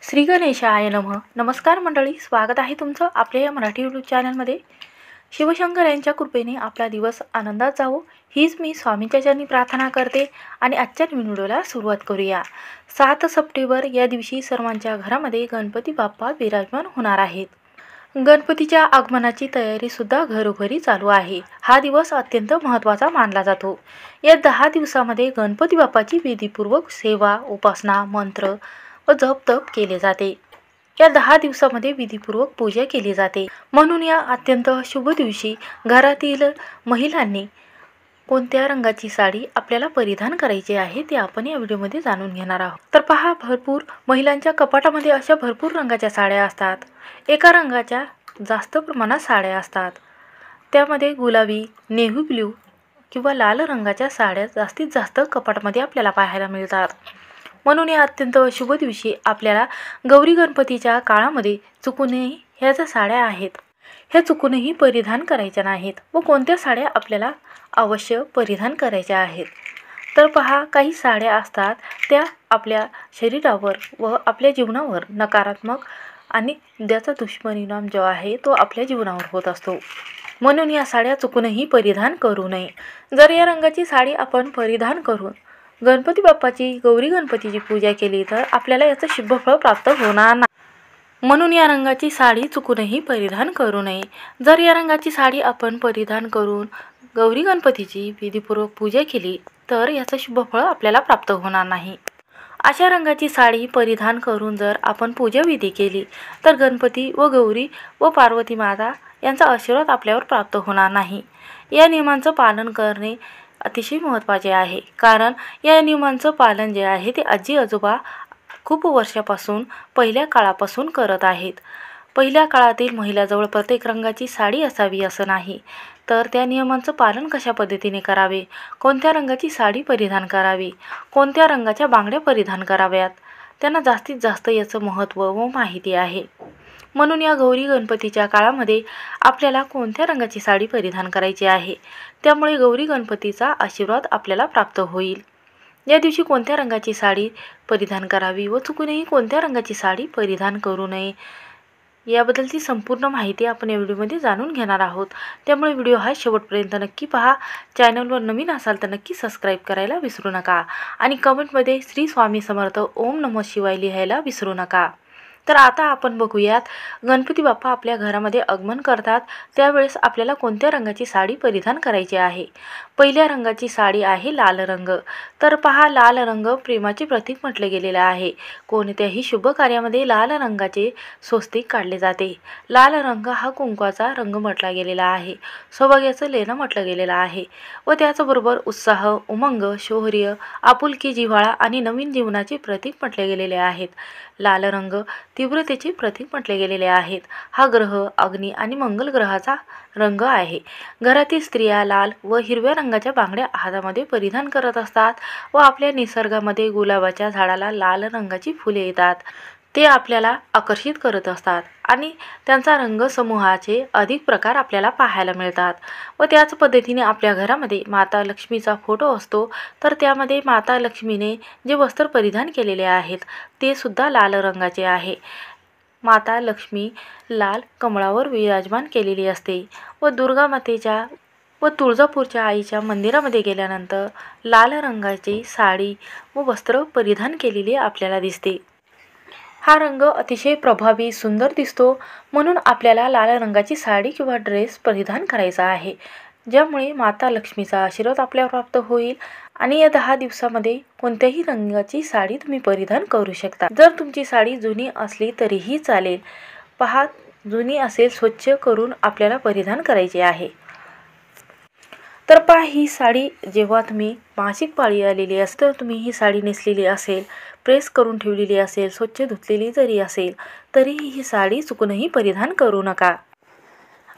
श्री गणेशाय नमः. नमस्कार मंडळी, स्वागत आहे तुमचं आपल्या या मराठी यूट्यूब चॅनलमध्ये. शिवशंकर यांच्या कृपेने आपला दिवस आनंदात जावो हीच मी स्वामींच्या चरणी प्रार्थना करते आणि आजच्या व्हिडिओला सुरुवात करूया. 7 सप्टेंबर या दिवशी सर्वांच्या घरामध्ये गणपती बाप्पा विराजमान होणार आहेत. गणपतीच्या आगमनाची तयारी सुद्धा घरोघरी चालू आहे. हा दिवस अत्यंत महत्त्वाचा मानला जातो. या 10 दिवसामध्ये गणपती बाप्पाची विधीपूर्वक सेवा, उपासना, मंत्र व जप-तप केले जाते. या 10 दिवसामध्ये विधीपूर्वक पूजा केली जाते. म्हणून या अत्यंत शुभ दिवशी घरातील महिलांनी कोणत्या रंगाची साडी आपल्याला परिधान करायची आहे ते आपण या व्हिडिओमध्ये जाणून घेणार आहोत. तर पहा, भरपूर महिलांच्या कपाटामध्ये अशा भरपूर रंगाच्या साड्या असतात. एका रंगाच्या जास्त प्रमाणात साड्या असतात. त्यामध्ये गुलाबी, नेव्ही ब्ल्यू किंवा लाल रंगाच्या साड्या जास्तीत जास्त कपाटामध्ये आपल्याला पाहायला मिळतात. म्हणून या अत्यंत शुभ दिवशी आपल्याला गौरी गणपतीच्या काळामध्ये चुकूनही ह्या ज्या साड्या आहेत ह्या चुकूनही परिधान करायच्या नाहीत. व कोणत्या साड्या आपल्याला अवश्य परिधान करायच्या आहेत. तर पहा, काही साड्या असतात त्या आपल्या शरीरावर व आपल्या जीवनावर नकारात्मक आणि त्याचा दुष्परिणाम जो आहे तो आपल्या जीवनावर होत असतो. म्हणून या साड्या चुकूनही परिधान करू नये. जर या रंगाची साडी आपण परिधान करून गणपती बाप्पाची, गौरी गणपतीची पूजा केली तर आपल्याला याचं शुभफळ प्राप्त होणार नाही. म्हणून या रंगाची साडी चुकूनही परिधान करू नये. जर या रंगाची साडी आपण परिधान करून गौरी गणपतीची विधीपूर्वक पूजा केली तर याचं शुभफळ आपल्याला प्राप्त होणार नाही. अशा रंगाची साडी परिधान करून जर आपण पूजाविधी केली तर गणपती व गौरी व पार्वती माता यांचा आशीर्वाद आपल्यावर प्राप्त होणार नाही. या नियमांचं पालन करणे अतिशय महत्त्वाचे आहे. कारण या नियमांचं पालन जे आहे ते आजी आजोबा खूप वर्षापासून, पहिल्या काळापासून करत आहेत. पहिल्या काळातील महिलाजवळ प्रत्येक रंगाची साडी असावी असं नाही. तर त्या नियमांचं पालन कशा पद्धतीने करावे, कोणत्या रंगाची साडी परिधान करावी, कोणत्या रंगाच्या बांगड्या परिधान कराव्यात, त्यांना जास्तीत जास्त याचं महत्त्व व माहिती आहे. म्हणून या गौरी गणपतीच्या काळामध्ये आपल्याला कोणत्या रंगाची साडी परिधान करायची आहे, त्यामुळे गौरी गणपतीचा आशीर्वाद आपल्याला प्राप्त होईल. या दिवशी कोणत्या रंगाची साडी परिधान करावी व चुकूनही कोणत्या रंगाची साडी परिधान करू नये याबद्दलची संपूर्ण माहिती आपण या व्हिडिओमध्ये जाणून घेणार आहोत. त्यामुळे व्हिडिओ हा शेवटपर्यंत नक्की पहा. चॅनलवर नवीन असाल तर नक्की सबस्क्राईब करायला विसरू नका आणि कमेंटमध्ये श्री स्वामी समर्थ ओम नमः शिवाय लिहायला विसरू नका. तर आता आपण बघूयात, गणपती बाप्पा आपल्या घरामध्ये आगमन करतात त्यावेळेस आपल्याला कोणत्या रंगाची साडी परिधान करायची आहे. पहिल्या रंगाची साडी आहे लाल रंग. तर पहा, लाल रंग प्रेमाचे प्रतीक म्हटले गेलेले आहे. कोणत्याही शुभ कार्यामध्ये लाल रंगाचे स्वस्तिक काढले जाते. लाल रंग हा कुंकवाचा रंग म्हटला गेलेला आहे. सौभाग्याचं लेणं म्हटलं गेलेलं आहे व त्याचबरोबर उत्साह, उमंग, शौर्य, आपुलकी, जिव्हाळा आणि नवीन जीवनाचे प्रतीक म्हटले गेलेले आहेत. लाल रंग तीव्रतेचे प्रतीक म्हटले गेलेले आहेत. हा ग्रह अग्नी आणि मंगल ग्रहाचा रंग आहे. घरातील स्त्रिया लाल व हिरव्या रंगाच्या बांगड्या हातामध्ये परिधान करत असतात व आपल्या निसर्गामध्ये गुलाबाच्या झाडाला लाल रंगाची फुले येतात. ते आपल्याला आकर्षित करत असतात आणि त्यांचा रंगसमूहाचे अधिक प्रकार आपल्याला पाहायला मिळतात. व त्याच पद्धतीने आपल्या घरामध्ये माता लक्ष्मीचा फोटो असतो तर त्यामध्ये माता लक्ष्मीने जे वस्त्र परिधान केलेले आहेत ते सुद्धा लाल रंगाचे आहे. माता लक्ष्मी लाल कमळावर विराजमान केलेली असते व दुर्गा मातेच्या व तुळजापूरच्या आईच्या मंदिरामध्ये गेल्यानंतर लाल रंगाची साडी व वस्त्र परिधान केलेली आपल्याला दिसते. हा रंग अतिशय प्रभावी, सुंदर दिसतो. म्हणून आपल्याला लाल रंगाची साडी किंवा ड्रेस परिधान करायचा आहे, ज्यामुळे माता लक्ष्मीचा आशीर्वाद आपल्यावर प्राप्त होईल. आणि या 10 दिवसामध्ये कोणत्याही रंगाची साडी तुम्ही परिधान करू शकता. जर तुमची साडी जुनी असली तरीही चालेल. पहा, जुनी असेल स्वच्छ करून आपल्याला परिधान करायची आहे. तर पहा, ही साडी जेव्हा तुम्ही मासिक पाळी आलेली असेल तर तुम्ही ही साडी नेसलेली असेल, प्रेस करून ठेवलेली असेल, स्वच्छ धुतलेली जरी असेल तरीही ही साडी चुकूनही परिधान करू नका.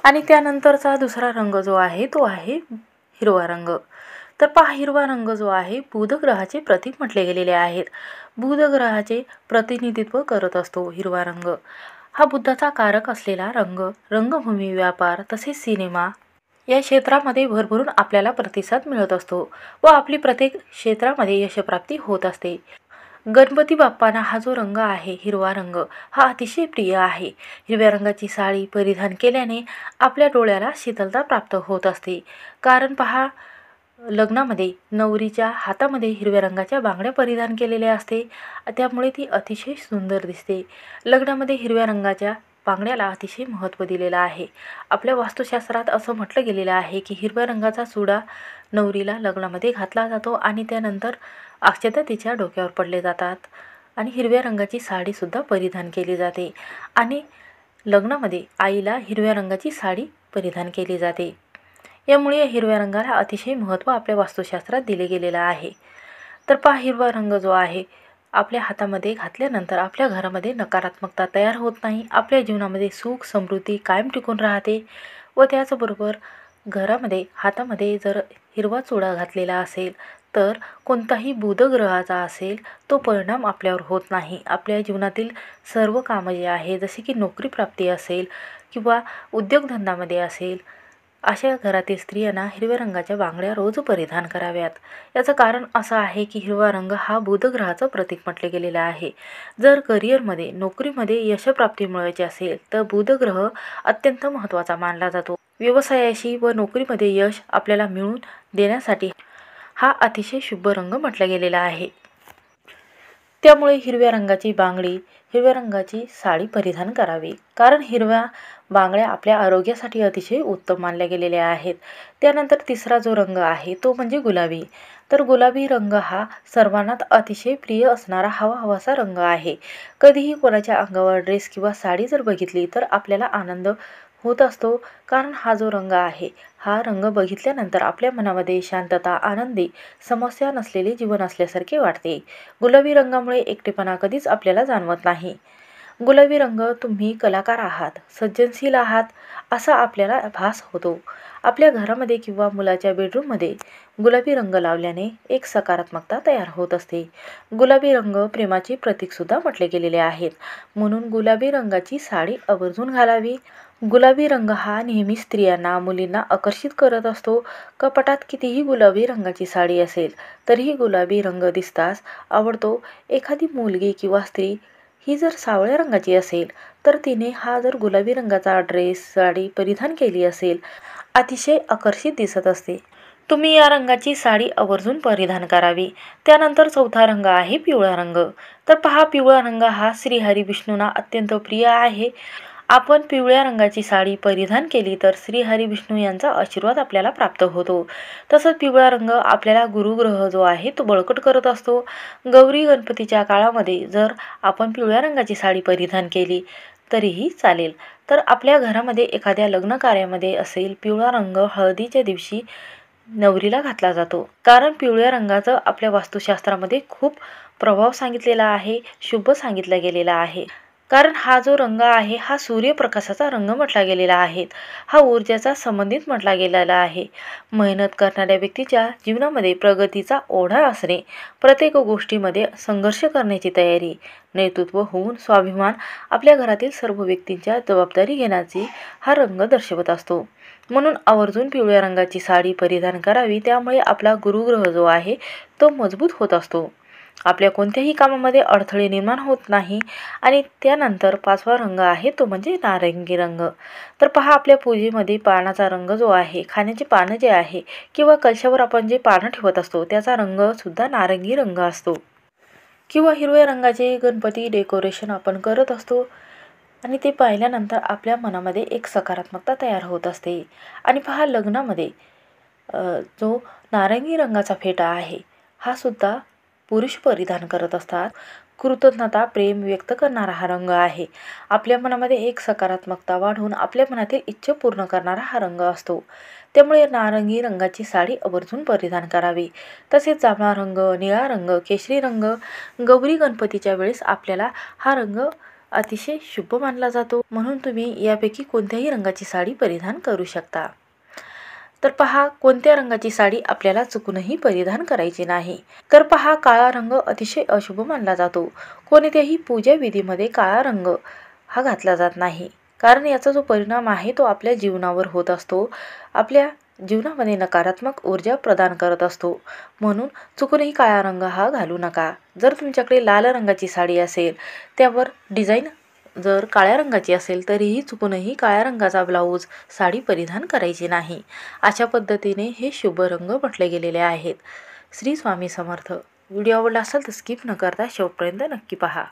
आणि त्यानंतरचा दुसरा रंग जो आहे तो आहे हिरवा रंग. तर पहा, हिरवा रंग जो आहे बुध ग्रहाचे प्रतीक म्हटले गेलेले आहेत. बुध ग्रहाचे प्रतिनिधित्व करत असतो हिरवा रंग. हा बुद्धाचा कारक असलेला रंग रंगभूमी, व्यापार तसेच सिनेमा या क्षेत्रामध्ये भरभरून आपल्याला प्रतिसाद मिळत असतो व आपली प्रत्येक क्षेत्रामध्ये यशप्राप्ती होत असते. गणपती बाप्पांना हा जो रंग आहे हिरवा रंग हा अतिशय प्रिय आहे. हिरव्या रंगाची साडी परिधान केल्याने आपल्या डोळ्याला शीतलता प्राप्त होत असते. कारण पहा, लग्नामध्ये नवरीच्या हातामध्ये हिरव्या रंगाच्या बांगड्या परिधान केलेल्या असते, त्यामुळे ती अतिशय सुंदर दिसते. लग्नामध्ये हिरव्या रंगाच्या बांगड्याला अतिशय महत्त्व दिलेलं आहे. आपल्या वास्तुशास्त्रात असं म्हटलं गेलेलं आहे की हिरव्या रंगाचा चुडा नवरीला लग्नामध्ये घातला जातो आणि त्यानंतर अक्षता तिच्या डोक्यावर पडले जातात आणि हिरव्या रंगाची साडीसुद्धा परिधान केली जाते आणि लग्नामध्ये आईला हिरव्या रंगाची साडी परिधान केली जाते. यामुळे हिरव्या रंगाला अतिशय महत्त्व आपल्या वास्तुशास्त्रात दिले गेलेलं आहे. तर पहा, हिरवा रंग जो आहे आपल्या हातामध्ये घातल्यानंतर आपल्या घरामध्ये नकारात्मकता तयार होत नाही. आपल्या जीवनामध्ये सुख समृद्धी कायम टिकून राहते व त्याचबरोबर घरामध्ये हातामध्ये जर हिरवा चुडा घातलेला असेल तर कोणताही बुधग्रहाचा असेल तो परिणाम आपल्यावर होत नाही. आपल्या जीवनातील सर्व कामं जे आहे जसे की नोकरी प्राप्ती असेल किंवा उद्योगधंद्यामध्ये असेल, अशा घरातील स्त्रियांना हिरव्या रंगाच्या बांगड्या रोज परिधान कराव्यात. याचं कारण असं आहे की हिरवा रंग हा बुधग्रहाचं प्रतीक म्हटले गेलेलं आहे. जर करिअरमध्ये नोकरीमध्ये यशप्राप्ती मिळवायची असेल तर बुधग्रह अत्यंत महत्त्वाचा मानला जातो. व्यवसायाशी व नोकरीमध्ये यश आपल्याला मिळवून देण्यासाठी हा अतिशय शुभ रंग म्हटला गेलेला आहे. त्यामुळे हिरव्या रंगाची बांगडी, हिरव्या रंगाची साडी परिधान करावी. कारण हिरव्या बांगड्या आपल्या आरोग्यासाठी अतिशय उत्तम मानल्या गेलेल्या आहेत. त्यानंतर तिसरा जो रंग आहे तो म्हणजे गुलाबी. तर गुलाबी रंग हा सर्वांनाच अतिशय प्रिय असणारा हवाहवासा रंग आहे. कधीही कोणाच्या अंगावर ड्रेस किंवा साडी जर बघितली तर आपल्याला आनंद होत असतो. कारण हा जो रंग आहे हा रंग बघितल्यानंतर आपल्या मनामध्ये शांतता, आनंदी, समस्या नसलेले जीवन असल्यासारखे वाटते. गुलाबी रंगामुळे एकटेपणा कधीच आपल्याला जाणवत नाही. गुलाबी रंग तुम्ही कलाकार आहात, सृजनशील आहात असा आपल्याला भास होतो. आपल्या घरामध्ये किंवा मुलाच्या बेडरूममध्ये गुलाबी रंग लावल्याने एक सकारात्मकता तयार होत असते. गुलाबी रंग प्रेमाचे प्रतीकसुद्धा म्हटले गेलेले आहेत. म्हणून गुलाबी रंगाची साडी आवर्जून घालावी. गुलाबी रंग हा नेहमी स्त्रियांना, मुलींना आकर्षित करत असतो. कपाटात कितीही गुलाबी रंगाची साडी असेल तरीही गुलाबी रंग दिसताच आवडतो. एखादी मुलगी किंवा स्त्री ही जर सावळ्या रंगाची असेल तर तिने हा जर गुलाबी रंगाचा ड्रेस, साडी परिधान केली असेल अतिशय आकर्षित दिसत असते. तुम्ही या रंगाची साडी आवर्जून परिधान करावी. त्यानंतर चौथा रंग आहे पिवळा रंग. तर पहा, पिवळा रंग हा श्रीहरी विष्णूंना अत्यंत प्रिय आहे. आपण पिवळ्या रंगाची साडी परिधान केली तर श्रीहरी विष्णू यांचा आशीर्वाद आपल्याला प्राप्त होतो. तसंच पिवळा रंग आपल्याला गुरुग्रह जो आहे तो बळकट करत असतो. गौरी गणपतीच्या काळामध्ये जर आपण पिवळ्या रंगाची साडी परिधान केली तरीही चालेल. तर आपल्या घरामध्ये एखाद्या लग्न कार्यामध्ये असेल, पिवळा रंग हळदीच्या दिवशी नवरीला घातला जातो. कारण पिवळ्या रंगाचं आपल्या वास्तुशास्त्रामध्ये खूप प्रभाव सांगितलेला आहे, शुभ सांगितलं गेलेला आहे. कारण हा जो रंग आहे हा सूर्यप्रकाशाचा रंग म्हटला गेलेला आहे. हा ऊर्जेचा संबंधित म्हटला गेलेला आहे. मेहनत करणाऱ्या व्यक्तीच्या जीवनामध्ये प्रगतीचा ओढा असणे, प्रत्येक गोष्टीमध्ये संघर्ष करण्याची तयारी, नेतृत्व होऊन स्वाभिमान, आपल्या घरातील सर्व व्यक्तींच्या जबाबदारी घेण्याची हा रंग दर्शवत असतो. म्हणून आवर्जून पिवळ्या रंगाची साडी परिधान करावी. त्यामुळे आपला गुरुग्रह जो आहे तो मजबूत होत असतो. आपल्या कोणत्याही कामामध्ये अडथळे निर्माण होत नाही. आणि त्यानंतर पाचवा रंग आहे तो म्हणजे नारंगी रंग. तर पहा, आपल्या पूजेमध्ये पानाचा रंग जो आहे, खाण्याचे पानं जे आहे किंवा कलशावर आपण जे पानं ठेवत असतो त्याचा रंगसुद्धा नारंगी रंग असतो. किंवा हिरव्या रंगाचे गणपती डेकोरेशन आपण करत असतो आणि ते पाहिल्यानंतर आपल्या मनामध्ये एक सकारात्मकता तयार होत असते. आणि पहा, लग्नामध्ये जो नारंगी रंगाचा फेटा आहे हा सुद्धा पुरुष परिधान करत असतात. कृतज्ञता, प्रेम व्यक्त करणारा हा रंग आहे. आपल्या मनामध्ये एक सकारात्मकता वाढवून आपल्या मनातील इच्छा पूर्ण करणारा हा रंग असतो. त्यामुळे नारंगी रंगाची साडी आवर्जून परिधान करावी. तसेच जांभळा रंग, निळा रंग, केशरी रंग गौरी गणपतीच्या वेळेस आपल्याला हा रंग अतिशय शुभ मानला जातो. म्हणून तुम्ही यापैकी कोणत्याही रंगाची साडी परिधान करू शकता. तर पहा, कोणत्या रंगाची साडी आपल्याला चुकूनही परिधान करायची नाही. तर पहा, काळा रंग अतिशय अशुभ मानला जातो. कोणत्याही पूजा विधीमध्ये काळा रंग हा घातला जात नाही. कारण याचा जो परिणाम आहे तो आपल्या जीवनावर होत असतो. आपल्या जीवनामध्ये नकारात्मक ऊर्जा प्रदान करत असतो, म्हणून चुकूनही काळा रंग हा घालू नका. जर तुमच्याकडे लाल रंगाची साडी असेल, त्यावर डिझाईन जर काळ्या रंगाची असेल तरीही चुकूनही काळ्या रंगाचा ब्लाऊज साडी परिधान करायची नाही. अशा पद्धतीने हे शुभ रंग म्हटले गेलेले आहेत. श्री स्वामी समर्थ. व्हिडिओ आवडला असेल तर स्किप न करता शेवटपर्यंत नक्की पहा.